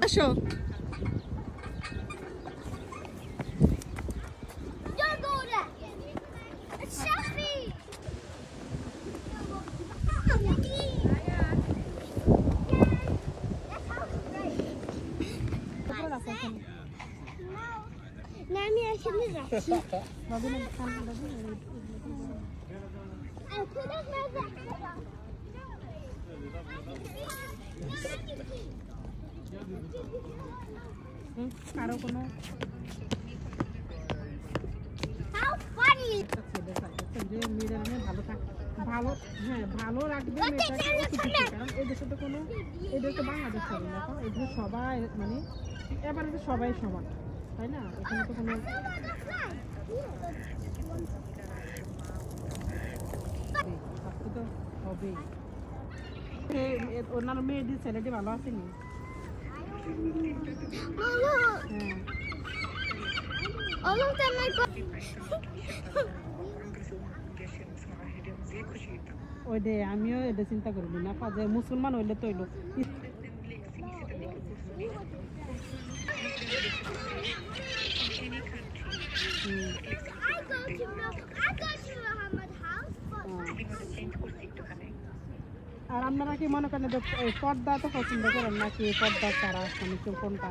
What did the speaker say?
আসো। আমি এখানে রাখছি আরো কোনো ভালো থাক ভালো হ্যাঁ ভালো রাখবে কারণ এই দেশে তো কোনো এই দেশে বাংলাদেশ হবে না এই দেশে সবাই মানে এবারে তো সবাই সমান তাই না এখানে তো কোনো তো হবে ওনার মেয়েটি ছেলেটি ভালো আসেনি ওই দে আমিও এটা চিন্তা করবি না যে মুসলমান হইলে তো হইলো আর আপনারা কি মনে করেন পর্দা তো পছন্দ করেন নাকি পর্দা ছাড়া মানে কোনটা